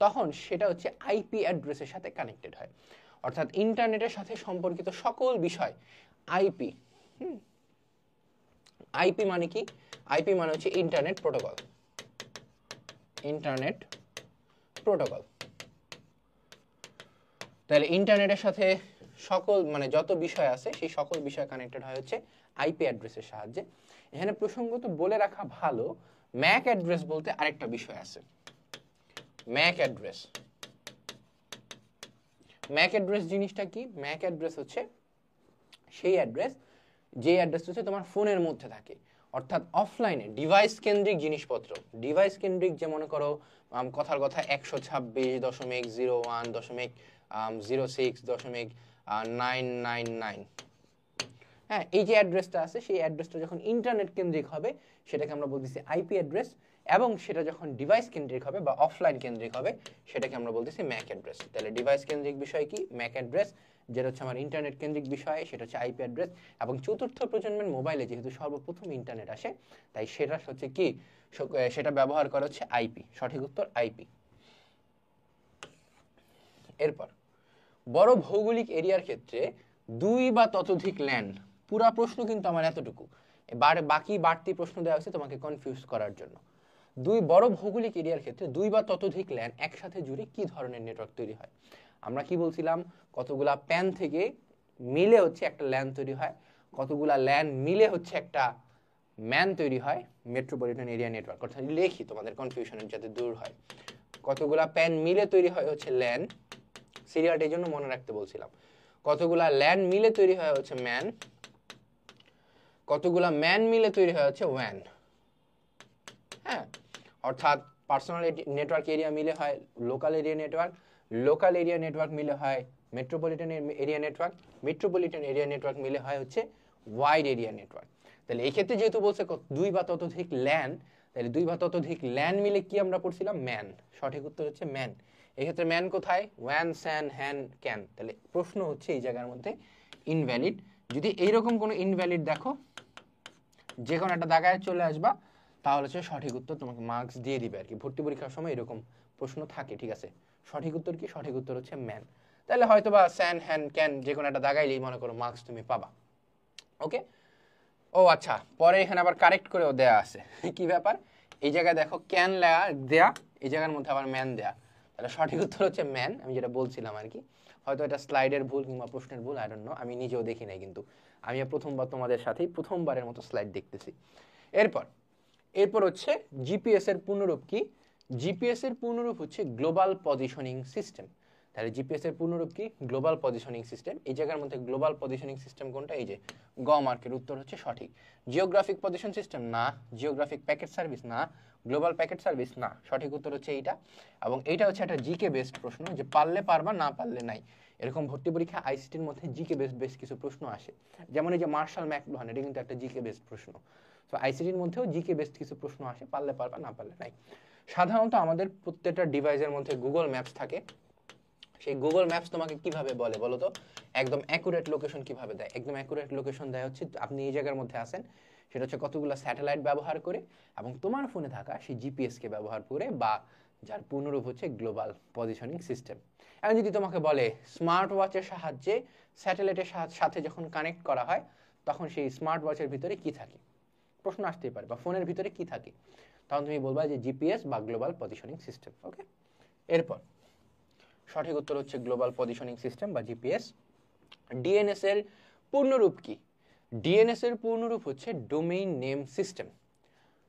তখন সেটা হচ্ছে আইপি অ্যাড্রেসের সাথে কানেক্টেড হয়। অর্থাৎ ইন্টারনেটের সাথে সম্পর্কিত সকল বিষয় আইপি। আইপি মানে কি? আইপি মানে হচ্ছে ইন্টারনেট প্রোটোকল। Internet protocol. তাহলে ইন্টারনেটের সাথে সকল মানে যত বিষয় আছে সেই সকল বিষয় কানেক্টেড হয় হচ্ছে আইপি অ্যাড্রেসের সাহায্যে। এখানে প্রসঙ্গত বলে রাখা ভালো, ম্যাক অ্যাড্রেস বলতে আরেকটা বিষয় আছে। Mac address. ম্যাক অ্যাড্রেস জিনিসটা কি? ম্যাক অ্যাড্রেস হচ্ছে সেই অ্যাড্রেস যে অ্যাড্রেস হচ্ছে তোমার ফোনের মধ্যে থাকে, অর্থাৎ অফলাইনে ডিভাইস কেন্দ্রিক জিনিসপত্র। ডিভাইস কেন্দ্রিক যে মনে করো কথার কথা 126.01.06.999। হ্যাঁ, এই যে অ্যাড্রেসটা আছে সেই অ্যাড্রেসটা যখন ইন্টারনেট কেন্দ্রিক হবে সেটাকে আমরা বলতেছি আইপি অ্যাড্রেস, এবং সেটা যখন ডিভাইস কেন্দ্রিক হবে বা অফলাইন কেন্দ্রিক হবে সেটাকে আমরা বলতেছি ম্যাক অ্যাড্রেস। তাহলে ডিভাইস কেন্দ্রিক বিষয় কি? Mac address. যেটা হচ্ছে আমার ইন্টারনেট কেন্দ্রিক বিষয় সেটা হচ্ছে আইপি অ্যাড্রেস। এবং চতুর্থ প্রজন্মের মোবাইলে যেহেতু সর্বপ্রথম ইন্টারনেট আসে, তাই সেটা হচ্ছে কি? সেটা ব্যবহার করা হচ্ছে আইপি। সঠিক উত্তর আইপি। এরপর বড় ভৌগোলিক এরিয়ার ক্ষেত্রে 2 বা ততোধিক ল্যান্ড, পুরা প্রশ্ন কিন্তু আমার এতটুকু, এবার বাকি বাড়তি প্রশ্ন দেওয়া হয়েছে তোমাকে কনফিউজ করার জন্য। বড় ভৌগোলিক এরিয়ার ক্ষেত্রে 2 বা ততোধিক ল্যান একসাথে জুড়ে কি ধরনের নেটওয়ার্ক তৈরি হয়? আমরা কি বলছিলাম? কতগুলা প্যান থেকে মিলে হচ্ছে একটা ল্যান তৈরি হয়, কতগুলা ল্যান মিলে হচ্ছে একটা ম্যান তৈরি হয়, মেট্রোপলিটন এরিয়া নেটওয়ার্ক। অর্থাৎ লেখি তোমাদের কনফিউশনের যাতে দূর হয়, কতগুলা প্যান মিলে তৈরি হয় হচ্ছে ল্যান, সিরিয়ালটা এই জন্য মনে রাখতে বলছিলাম। কতগুলা ল্যান মিলে তৈরি হয় হচ্ছে ম্যান, কতগুলা ম্যান মিলে তৈরি হয় হচ্ছে ওয়ান। হ্যাঁ, অর্থাৎ পার্সোনাল নেটওয়ার্ক এরিয়া মিলে হয় local area network, local area network মিলে হয় metropolitan area network, metropolitan area network মিলে হয় হচ্ছে ওয়াইড এরিয়া নেটওয়ার্ক। তাহলে এই ক্ষেত্রে যেহেতু বলছে 2 বা ততোধিক ল্যান, তাহলে 2 বা ততোধিক ল্যান মিলে কি আমরা পড়ছিলাম? ম্যান। সঠিক উত্তর হচ্ছে ম্যান। এই ক্ষেত্রে ম্যান কোথায়? ওয়ান, স্যান, হ্যান, ক্যান। তাহলে প্রশ্ন হচ্ছে এই জায়গার মধ্যে ইনভ্যালিড। যদি এইরকম কোনো ইনভ্যালিড দেখো, যে কোনো একটা দাগায় চলে আসবা, তাহলে হচ্ছে সঠিক উত্তর, তোমাকে মার্কস দিয়ে দিবে আর কি। ভর্তি পরীক্ষার সময় এরকম প্রশ্ন থাকে, ঠিক আছে? সঠিক উত্তর কি? সঠিক উত্তর হচ্ছে ম্যান। তাহলে হয়তো বা স্যান, হ্যান, ক্যান যে কোনো একটা দাগাইলেই মনে করো মার্কস তুমি পাবা। ওকে। ও আচ্ছা, পরে এখানে আবার কারেক্ট করেও দেয়া আছে। কি ব্যাপার? এই জায়গায় দেখো ক্যান দেয়া, এই জায়গার মধ্যে আবার ম্যান দেয়া। তাহলে সঠিক উত্তর হচ্ছে ম্যান, আমি যেটা বলছিলাম আর কি। হয়তো এটা স্লাইডের ভুল কিংবা প্রশ্নের ভুল, আই ডোন্ট নো, আমি নিজেও দেখি নাই, কিন্তু আমি প্রথমবার তোমাদের সাথেই প্রথমবারের মতো স্লাইড দেখতেছি। এরপর হচ্ছে জিপিএস এর পূর্ণরূপ কি? জিপিএস এর পূর্ণরূপ হচ্ছে গ্লোবাল পজিশনিং সিস্টেম। তাহলে জিপিএস এর পূর্ণরূপ কি? Global positioning system. এই জায়গার মধ্যে গ্লোবাল পজিশনিং সিস্টেম কোনটা? এই যে গ মার্কের উত্তর হচ্ছে সঠিক। জিওগ্রাফিক পজিশন সিস্টেম না, জিওগ্রাফিক প্যাকেট সার্ভিস না, গ্লোবাল প্যাকেট সার্ভিস না, সঠিক উত্তর হচ্ছে এইটা। এবং এইটা হচ্ছে একটা জিকে বেসড প্রশ্ন, যে পারলে পারবা, না পারলে নাই। এরকম ভর্তি পরীক্ষা আইসিটির মধ্যে জিকে বেসড বেশ কিছু প্রশ্ন আসে, যেমন এই যে মার্শাল ম্যাকলুহান, এটা কিন্তু একটা জিকে বেসড প্রশ্ন। তো আইসিটির মধ্যেও জিকে বেসড কিছু প্রশ্ন আসে, পারলে পারবা, না পারলে নাই। সাধারণত আমাদের প্রত্যেকটা ডিভাইসের মধ্যে গুগল ম্যাপস থাকে। সেই গুগল ম্যাপস তোমাকে কিভাবে বলে বলো তো? একদম অ্যাকুরেট লোকেশন কিভাবে দেয়? একদম অ্যাকুরেট লোকেশন দেয় হচ্ছে আপনি এই জায়গার মধ্যে আছেন, সেটা হচ্ছে কতগুলো স্যাটেলাইট ব্যবহার করে এবং তোমার ফোনে থাকা সেই জিপিএস কে ব্যবহার করে, বা যার পূর্ণরূপ হচ্ছে গ্লোবাল পজিশনিং সিস্টেম। এখন যদি তোমাকে বলে স্মার্ট ওয়াচের সাহায্যে স্যাটেলাইটের সাথে যখন কানেক্ট করা হয়, তখন সেই স্মার্ট ওয়াচের ভিতরে কি থাকে? প্রশ্ন আসতেই পারে, বা ফোনের ভিতরে কি থাকে? তখন তুমি বলবা যে জিপিএস বা গ্লোবাল পজিশনিং সিস্টেম। ওকে। এরপর সঠিক উত্তর হচ্ছে গ্লোবাল পজিশনিং সিস্টেম বা জিপিএস। ডিএনএস এর পূর্ণরূপ কি? ডিএনএস এর পূর্ণরূপ হচ্ছে ডোমেইন নেম সিস্টেম।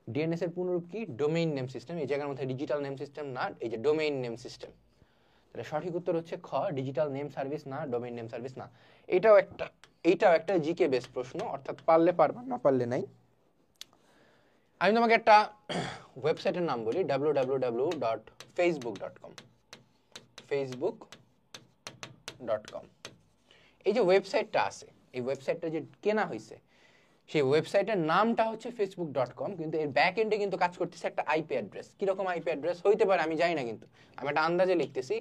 ডিএনএস এর পূর্ণরূপ কি? Domain name system. এই জায়গার মধ্যে ডিজিটাল নেম সিস্টেম না, এই যে ডোমেইন নেম সিস্টেম। তাহলে সঠিক উত্তর হচ্ছে খ, ডিজিটাল নেম সার্ভিস না, ডোমেইন নেম সার্ভিস না। এইটাও একটা জিকে বেস প্রশ্ন, অর্থাৎ পারলে পারবা, না পারলে নাই। আমি তোমাকে একটা ওয়েবসাইটের নাম বলি, www.facebook.com। facebook.com। এই যে ওয়েবসাইটটা আছে, এই ওয়েবসাইটটা যে কেনা হয়েছে, সেই ওয়েবসাইটের নামটা হচ্ছে facebook.com, কিন্তু এর ব্যাক এন্ডে কিন্তু কাজ করতেছে একটা আইপি অ্যাড্রেস। কিরকম আইপি অ্যাড্রেস হইতে পারে আমি জানি না, কিন্তু আমি একটা আন্দাজে লিখতেছি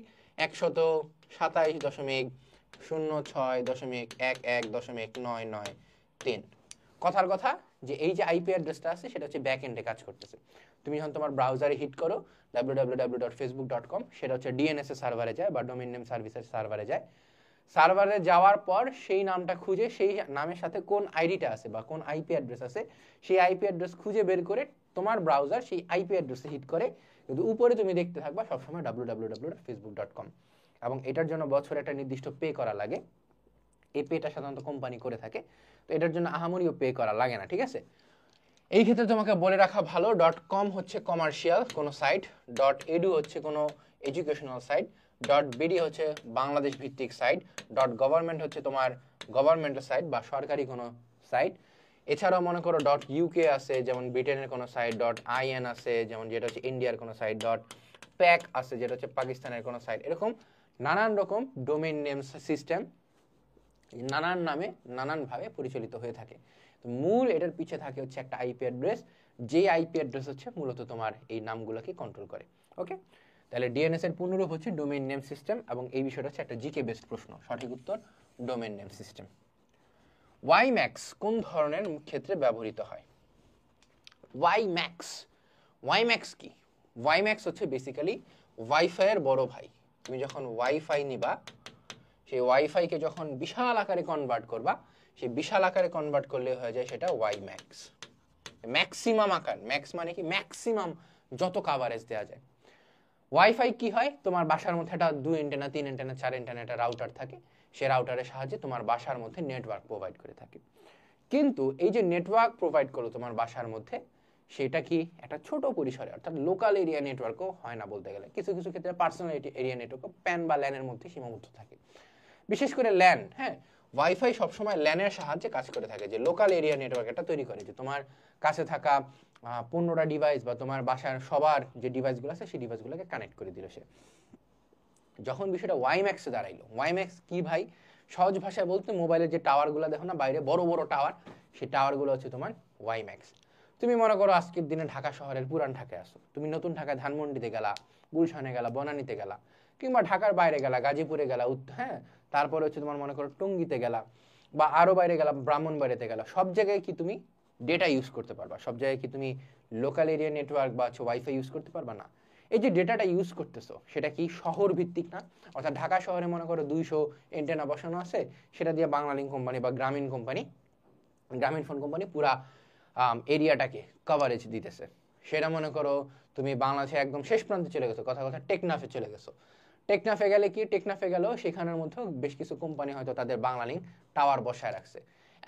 127.06.11.9993। কথার কথা যে এই যে আইপি অ্যাড্রেসটা আছে, সেটা হচ্ছে ব্যাক এন্ডে কাজ করতেছে। তুমি যখন তোমার ব্রাউজারে হিট করো www.facebook.com, সেটা হচ্ছে ডিএনএস এর সার্ভারে যায় বা ডোমেইন নেম সার্ভিসের সার্ভারে যায়। সার্ভারে যাওয়ার পর সেই নামটা খুঁজে, সেই নামের সাথে কোন আইডিটা আছে বা কোন আইপি অ্যাড্রেস আছে, সেই আইপি অ্যাড্রেস খুঁজে বের করে তোমার ব্রাউজার সেই আইপি অ্যাড্রেসে হিট করে, কিন্তু উপরে তুমি দেখতে থাকবা সবসময় www.facebook.com। এবং এটার জন্য বছরে একটা নির্দিষ্ট পে করা লাগে। এই পেটা সাধারণত কোম্পানি করে থাকে, তো এটার জন্য আহামরিও পে করা লাগে না, ঠিক আছে? এই ক্ষেত্রে তোমাকে বলে রাখা ভালো, .com হচ্ছে কমার্শিয়াল কোনো সাইট, .edu হচ্ছে কোনো এডুকেশনাল সাইট, .bd হচ্ছে বাংলাদেশ ভিত্তিক সাইট, .government হচ্ছে তোমার গভর্নমেন্টের সাইট বা সরকারি কোনো সাইট। এছাড়াও মনে করো .uk আছে, যেমন ব্রিটেনের কোনো সাইট, .in আছে, যেমন যেটা হচ্ছে ইন্ডিয়ার কোনো সাইট, .pac আছে, যেটা হচ্ছে পাকিস্তানের কোনো সাইট। এরকম নানান রকম ডোমেইন নেম সিস্টেম নানান নামে নানানভাবে পরিচালিত হয়ে থাকে। মূল এটার পিছে থাকে হচ্ছে একটা আইপি অ্যাড্রেস, যে আইপি অ্যাড্রেস হচ্ছে মূলত তোমার এই নামগুলোকে কন্ট্রোল করে। ওকে। তাহলে ডিএনএস এর পূর্ণরূপ হচ্ছে ডোমেইন নেম সিস্টেম, এবং এই বিষয়টা হচ্ছে একটা জিকে বেসড প্রশ্ন। সঠিক উত্তর ডোমেইন নেম সিস্টেম। ওয়াইম্যাক্স কোন ধরনের ক্ষেত্রে ব্যবহৃত হয়? ওয়াইম্যাক্স কি? ওয়াইম্যাক্স হচ্ছে বেসিক্যালি ওয়াইফাই এর বড় ভাই। তুমি যখন ওয়াইফাই নিবা, সেই ওয়াইফাইকে যখন বিশাল আকারে কনভার্ট করবা, সেই বিশাল আকারে কনভার্ট করলে হয়ে যায় সেটা ওয়াইম্যাক্স। ম্যাক্সিমাম আকার, ম্যাক্স মানে কি? ম্যাক্সিমাম যত কভারেজ দেওয়া যায়। ওয়াইফাই কি হয়? তোমার বাসার মধ্যে একটা 2 অ্যান্টেনা, 3 অ্যান্টেনা, 4 অ্যান্টেনা একটা রাউটার থাকে, সে রাউটারের সাহায্যে তোমার বাসার মধ্যে নেটওয়ার্ক প্রোভাইড করে থাকে। কিন্তু এই যে নেটওয়ার্ক প্রোভাইড করলো তোমার বাসার মধ্যে, সেটা কি একটা ছোট পরিসরে, অর্থাৎ লোকাল এরিয়া নেটওয়ার্কও হয় না বলতে গেলে। কিছু কিছু ক্ষেত্রে পার্সোনাল এরিয়া নেটওয়ার্কও প্যান বা ল্যানের মধ্যে সীমাবদ্ধ থাকে। বিশেষ করে ল্যান, হ্যাঁ, ওয়াইফাই সবসময় ল্যানের সাহায্যে কাজ করে থাকে, যে লোকাল এরিয়া নেটওয়ার্ক এটা তৈরি করে, যে তোমার কাছে থাকা 15টা ডিভাইস বা তোমার বাসার সবার যে ডিভাইসগুলো আছে সেই ডিভাইসগুলোকে কানেক্ট করে দিল সে। যখন বিষয়টা ওয়াইম্যাক্সে দাঁড়াইলো, ওয়াইম্যাক্স কি ভাই, সহজ ভাষায় বলতে মোবাইলের যে টাওয়ারগুলো দেখো না বাইরে, বড় বড় টাওয়ার, সেই টাওয়ারগুলো হচ্ছে তোমার ওয়াইম্যাক্স। তুমি মনে করো আজকের দিনে ঢাকা শহরের পুরান ঢাকায় আসো, তুমি নতুন ঢাকায় ধানমন্ডিতে গেলা, গুলশানে গেলা, বনানীতে গেলা, কিংবা ঢাকার বাইরে গেলা, গাজীপুরে গেলা, হ্যাঁ, তারপরে হচ্ছে তোমার মনে করো টঙ্গীতে গেলা, বা আরো বাইরে গেলা, ব্রাহ্মণবাড়িতে গেলা, সব জায়গায় কি তুমি ডেটা ইউজ করতে পারবা? সব জায়গায় কি তুমি লোকাল এরিয়া নেটওয়ার্ক বা ওয়াইফাই ইউজ করতে পারবা না? এই যে ডেটাটা ইউজ করতেছো সেটা কি শহর ভিত্তিক না? অর্থাৎ ঢাকা শহরে মনে করো 200 এন্টেনা বসানো আছে, সেটা দিয়ে বাংলালিংক কোম্পানি বা গ্রামীণ ফোন কোম্পানি পুরা এরিয়াটাকে কভারেজ দিতেছে। সেটা মনে করো তুমি বাংলাদেশে একদম শেষ প্রান্তে চলে গেছো, কথা টেকনাফে চলে গেছো। টেকনাফে গেলে কি, টেকনাফে গেলেও সেখানের মধ্যেও বেশ কিছু কোম্পানি হয়তো তাদের বাংলালিংক টাওয়ার বসায় রাখছে,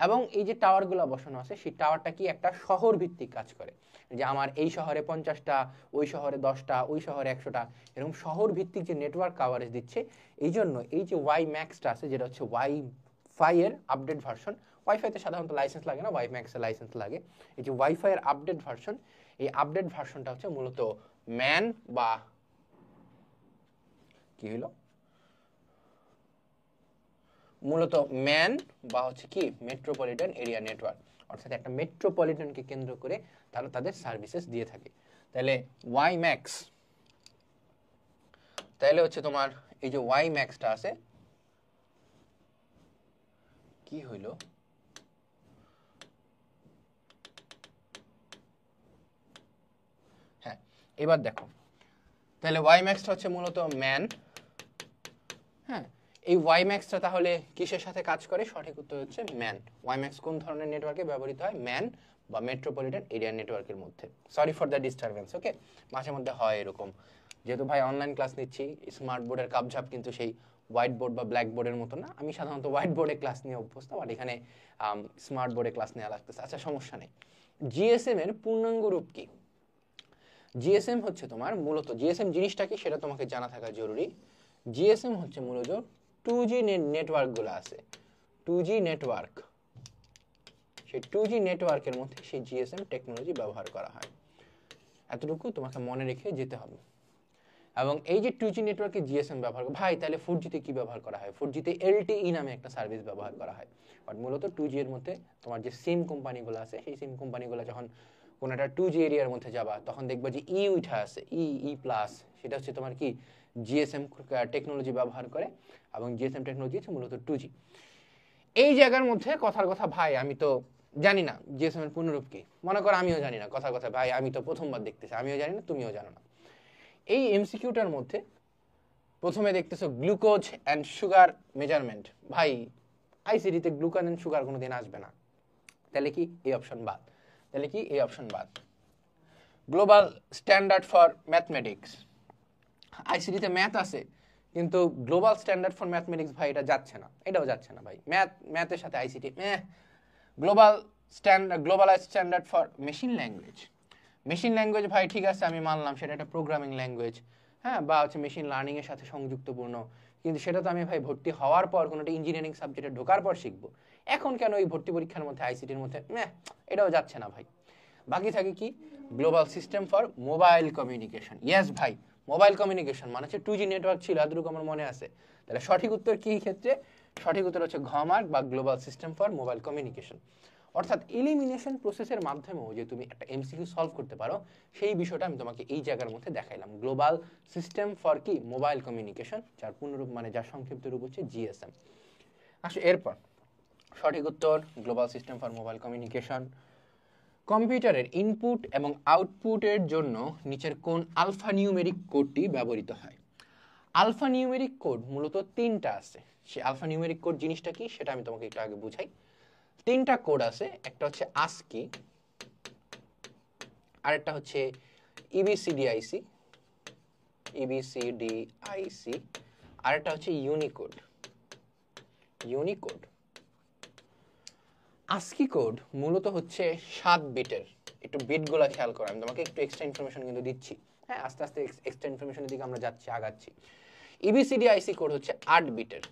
এবং এই যে টাওয়ারগুলো বসানো আছে সেই টাওয়ারটা কি একটা শহর ভিত্তিক কাজ করে, যে আমার এই শহরে 50টা, ওই শহরে 10টা, ওই শহরে 100টা, এরকম শহর ভিত্তিক যে নেটওয়ার্ক কাভারেজ দিচ্ছে। এই জন্য এই যে ওয়াই ম্যাক্সটা আছে, যেটা হচ্ছে ওয়াইফাই এর আপডেট ভার্সন, ওয়াইফাইতে সাধারণত লাইসেন্স লাগে না, ওয়াই ম্যাক্সের লাইসেন্স লাগে। এই যে ওয়াইফাই এর আপডেট ভার্সন, এই আপডেট ভার্সনটা হচ্ছে মূলত ম্যান বা কি হলো, মূলত ম্যান বা হচ্ছে কি মেট্রোপলিটন এরিয়া নেটওয়ার্ক, অর্থাৎ একটা মেট্রোপলিটনকে কেন্দ্র করে তারা তাদের সার্ভিসেস দিয়ে থাকে। তাহলে ওয়াই ম্যাক্স, তাহলে হচ্ছে তোমার এই যে ওয়াই ম্যাক্সটা আছে, কি হইলো, হ্যাঁ এবার দেখো, তাহলে ওয়াই ম্যাক্সটা হচ্ছে মূলত ম্যান। হ্যাঁ, এই ওয়াই ম্যাক্সটা তাহলে কিসের সাথে কাজ করে? সঠিক উত্তর হচ্ছে ম্যান। ওয়াই ম্যাক্স কোন ধরনের নেটওয়ার্কে ব্যবহৃত হয়? ম্যান বা মেট্রোপলিটন এরিয়া নেটওয়ার্কের মধ্যে। সরি ফর দ্য ডিস্টারবেন্স, ওকে, মাঝে মধ্যে হয় এরকম, যেহেতু ভাই অনলাইন ক্লাস নিচ্ছি, স্মার্ট বোর্ডের কাপঝাপ কিন্তু সেই হোয়াইট বোর্ড বা ব্ল্যাক বোর্ডের মতো না। আমি সাধারণত হোয়াইট বোর্ডে ক্লাস নিয়ে অভ্যস্ত, বাট এখানে স্মার্ট বোর্ডে ক্লাস নেওয়া লাগতেছে। আচ্ছা, সমস্যা নেই। জিএসএম এর পূর্ণাঙ্গ রূপ কি? জিএসএম হচ্ছে তোমার মূলত, জিএসএম জিনিসটা কি সেটা তোমাকে জানা থাকা জরুরি। জিএসএম হচ্ছে মূলত 2G নেটওয়ার্কগুলো আছে, 2G নেটওয়ার্ক, সেই 2G নেটওয়ার্কের মধ্যে সেই জিএসএম টেকনোলজি ব্যবহার করা হয়, এতটুকু তোমাকে মনে রেখে যেতে হবে। এবং এই যে 2G নেটওয়ার্কে জিএসএম ব্যবহার, ভাই তাহলে 4G তে কি ব্যবহার করা হয়? 4G তে LTE নামে একটা সার্ভিস ব্যবহার করা হয়। বাট মূলত 2G এর মধ্যে তোমার যে সিম কোম্পানিগুলো আছে, সেই সিম কোম্পানিগুলো যখন কোনো একটা 2G এরিয়ার মধ্যে যাবা, তখন দেখবা যে ই উঠা আছে, ই প্লাস, সেটা হচ্ছে তোমার কি জিএসএম টেকনোলজি ব্যবহার করে, এবং জিএসএম টেকনোলজি হচ্ছে মূলত 2G। এই জায়গার মধ্যে কথার কথা ভাই আমি তো জানি না জিএসএম এর পূর্ণরূপ কি, মনে করো আমিও জানি না, কথার কথা ভাই আমি তো প্রথমবার দেখতেছি, আমিও জানি না, তুমিও জানো না। এই এমসিকিউটার মধ্যে প্রথমে দেখতেছো গ্লুকোজ অ্যান্ড সুগার মেজারমেন্ট, ভাই আইসিডিতে গ্লুকোজ অ্যান্ড সুগার কোনোদিন আসবে না, তাহলে কি এই অপশন বাদ, তাহলে কি এই অপশন বাদ। গ্লোবাল স্ট্যান্ডার্ড ফর ম্যাথমেটিক্স, আইসিডিতে ম্যাথ আছে, কিন্তু গ্লোবাল স্ট্যান্ডার্ড ফর ম্যাথমেটিক্স ভাই এটা যাচ্ছে না, এটাও যাচ্ছে না ভাই, ম্যাথের সাথে ICT globalised standard for machine language, machine language ভাই ঠিক আছে আমি মানলাম সেটা একটা প্রোগ্রামিং ল্যাঙ্গুয়েজ, হ্যাঁ, বা হচ্ছে মেশিন লার্নিং এর সাথে সংযুক্তপূর্ণ, কিন্তু সেটা তো আমি ভাই ভর্তি হওয়ার পর কোনো একটা ইঞ্জিনিয়ারিং সাবজেক্টে ঢোকার পর শিখবো, এখন কেন এই ভর্তি পরীক্ষার মধ্যে আইসিটির মধ্যে এটাও যাচ্ছে না ভাই। বাকি থাকে কি global system for mobile communication, yes ভাই, মোবাইল কমিউনিকেশন মানে হচ্ছে 2G নেটওয়ার্ক ছিল, এতটুকু আমার মনে আছে। তাহলে সঠিক উত্তর কি ক্ষেত্রে? সঠিক উত্তর হচ্ছে ঘ মার্ক বা global system for mobile communication. অর্থাৎ এলিমিনেশন প্রসেসের মাধ্যমেও যে তুমি একটা এমসিকিউ সলভ করতে পারো, সেই বিষয়টা আমি তোমাকে এই জায়গার মধ্যে দেখাইলাম। গ্লোবাল সিস্টেম ফর কি মোবাইল কমিউনিকেশন, যার পূর্ণরূপ মানে যার সংক্ষিপ্ত রূপ হচ্ছে জিএসএম। আসো এরপর সঠিক উত্তর global system for mobile communication. কম্পিউটারের ইনপুট এবং আউটপুটের জন্য নিচের কোন আলফা নিউমেরিক কোডটি ব্যবহৃত হয়? আলফা নিউমেরিক কোড মূলত 3টা আছে। সেই আলফা নিউমেরিক কোড জিনিসটা কি সেটা আমি তোমাকে একটু আগে বুঝাই। 3টা কোড আছে, একটা হচ্ছে ASCII, আরেকটা হচ্ছে EBCDIC, আরেকটা হচ্ছে ইউনিকোড। ইউনিকোড। ASCII কোড মূলত হচ্ছে 7 বিটের। একটু বিটগুলো খেয়াল করো, আমি তোমাকে একটু এক্সট্রা ইনফরমেশন কিন্তু দিচ্ছি। হ্যাঁ, আস্তে আস্তে এক্সট্রা ইনফরমেশনের দিকে আমরা যাচ্ছি, আগাচ্ছি। EBCDIC কোড হচ্ছে 8 বিটের।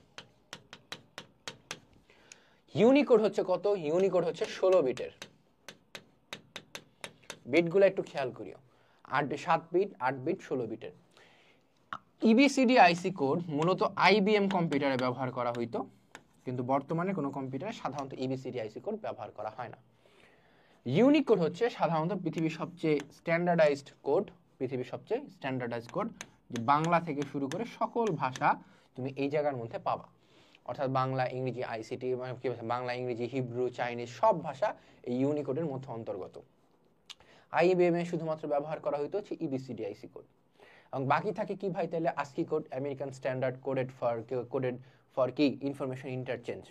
ইউনিকোড হচ্ছে কত? ইউনিকোড হচ্ছে 16 বিটের। বিটগুলো একটু খেয়াল করিও, 7 বিট, 8 বিট, 16 বিটের। EBCDIC কোড মূলত IBM কম্পিউটারে ব্যবহার করা হইতো, কিন্তু বর্তমানে কোনো কম্পিউটারে সাধারণত EBCDIC কোড ব্যবহার করা হয় না। ইউনিকোড হচ্ছে সাধারণত পৃথিবীর সবচেয়ে স্ট্যান্ডার্ডাইজড কোড, পৃথিবীর সবচেয়ে স্ট্যান্ডার্ডাইজড কোড, যে বাংলা থেকে শুরু করে সকল ভাষা তুমি এই জায়গার মধ্যে পাবা। অর্থাৎ বাংলা, ইংরেজি, আইসিটি, মানে কি বলছে, বাংলা, ইংরেজি, হিব্রু, চাইনিজ সব ভাষা এই ইউনিকোডের মধ্যে অন্তর্গত। IBM এ শুধুমাত্র ব্যবহার করা হইতো হচ্ছে EBCDIC কোড। এবং বাকি থাকে কি ভাই? তাহলে ASCII code, American standard coded for কি ইনফরমেশন ইন্টারচেঞ্জ।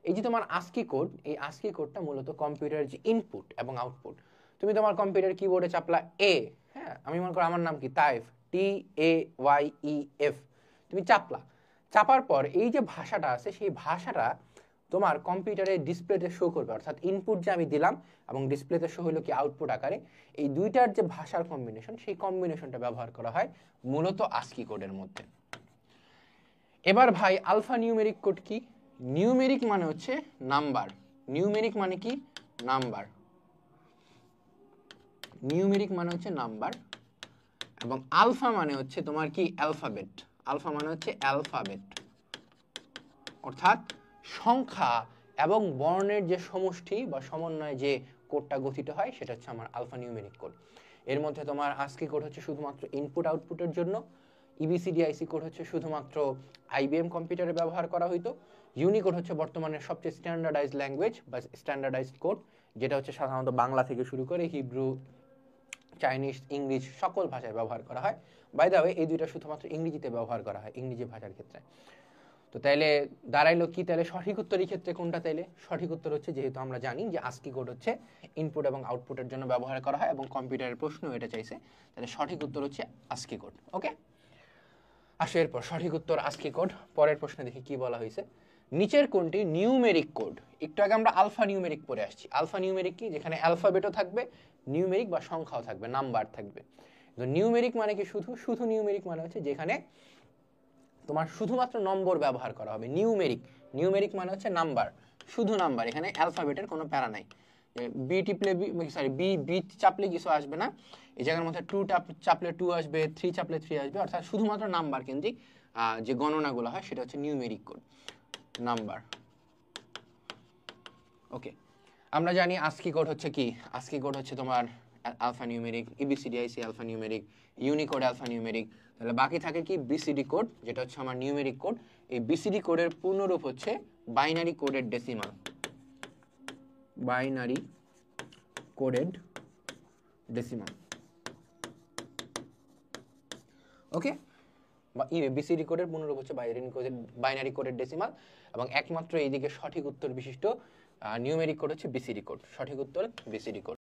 এই যে তোমার ASCII কোড, এই ASCII কোডটা মূলত কম্পিউটারের যে ইনপুট এবং আউটপুট, তুমি তোমার কম্পিউটার কিবোর্ডে চাপলা এ, হ্যাঁ, আমি মনে করো আমার নাম কি তাইফ, TAYEF, তুমি চাপার পর এই যে ভাষাটা আছে, সেই ভাষাটা তোমার কম্পিউটারে ডিসপ্লেতে শো করবে। অর্থাৎ ইনপুট যে আমি দিলাম এবং ডিসপ্লেতে শো হলো কি আউটপুট আকারে, এই দুইটার যে ভাষার কম্বিনেশন, সেই কম্বিনেশনটা ব্যবহার করা হয় মূলত ASCII কোডের মধ্যে। এবার ভাই আলফা নিউমেরিক কোড কি? নিউমেরিক মানে হচ্ছে নাম্বার, নিউমেরিক মানে কি? নাম্বার, নিউমেরিক মানে হচ্ছে নাম্বার, এবং আলফা মানে হচ্ছে তোমার কি? অ্যালফাবেট। আলফা মানে হচ্ছে অ্যালফাবেট, অর্থাৎ সংখ্যা এবং বর্ণের যে সমষ্টি বা সমন্বয়ে যে কোডটা গঠিত হয়, সেটা হচ্ছে আমার আলফা নিউমেরিক কোড। এর মধ্যে তোমার ASCII কোড হচ্ছে শুধুমাত্র ইনপুট আউটপুটের জন্য, EBCDIC কোড হচ্ছে শুধুমাত্র IBM কম্পিউটারে ব্যবহার করা হইতো, ইউনিকোড হচ্ছে বর্তমানের সবচেয়ে স্ট্যান্ডার্ডাইজড ল্যাঙ্গুয়েজ বা স্ট্যান্ডার্ডাইজড কোড, যেটা হচ্ছে সাধারণত বাংলা থেকে শুরু করে হিব্রু, চাইনিজ, ইংলিশ সকল ভাষায় ব্যবহার করা হয়। বাই দ্য ওয়ে, এই দুইটা শুধুমাত্র ইংরেজিতে ব্যবহার করা হয়, ইংরেজি ভাষার ক্ষেত্রে। তো তাইলে দাঁড়াইলো কি? তাহলে সঠিক উত্তর এই ক্ষেত্রে কোনটা? তাইলে সঠিক উত্তর হচ্ছে, যেহেতু আমরা জানি যে ASCII কোড হচ্ছে ইনপুট এবং আউটপুটের জন্য ব্যবহার করা হয় এবং কম্পিউটারের প্রশ্ন এটা চাইছে, তাহলে সঠিক উত্তর হচ্ছে ASCII কোড। ওকে, আসো এরপর সঠিক উত্তর ASCII কোড। পরের প্রশ্নে দেখি কি বলা হয়েছে। নিচের কোনটি নিউমেরিক কোড? একটু আগে আমরা আলফা নিউমেরিক পড়ে আসছি। আলফা নিউমেরিক কি? যেখানে অ্যালফাবেটও থাকবে, নিউমেরিক বা সংখ্যাও থাকবে, নাম্বার থাকবে। তো নিউমেরিক মানে কি? শুধু নিউমেরিক মানে হচ্ছে যেখানে তোমার শুধুমাত্র নম্বর ব্যবহার করা হবে। নিউমেরিক, নিউমেরিক মানে হচ্ছে নাম্বার, শুধু নাম্বার, এখানে অ্যালফাবেটের কোনো প্যারা নাই। বি টিপলে বি চাপলে কিছু আসবে না, এই জায়গার মধ্যে 2 চাপলে 2 আসবে, 3 চাপলে 3 আসবে, অর্থাৎ শুধুমাত্র নাম্বার কেন্দ্রিক যে গণনাগুলো হয় সেটা হচ্ছে নিউমেরিক কোড, নাম্বার। ওকে, আমরা জানি ASCII কোড হচ্ছে কি? ASCII কোড হচ্ছে তোমার alphanumeric, EBCDIC alphanumeric, Unicode alphanumeric. তাহলে বাকি থাকে কি? BCD কোড, যেটা হচ্ছে আমার নিউমেরিক কোড। এই BCD কোডের পূর্ণরূপ হচ্ছে binary coded decimal, binary coded decimal. Okay, BCD কোডের পূর্ণরূপ হচ্ছে বাইনারি কোডেড ডেসিমাল, এবং একমাত্র এইদিকে সঠিক উত্তর বিশিষ্ট নিউমেরিক কোড হচ্ছে BCD কোড। সঠিক উত্তর BCD কোড।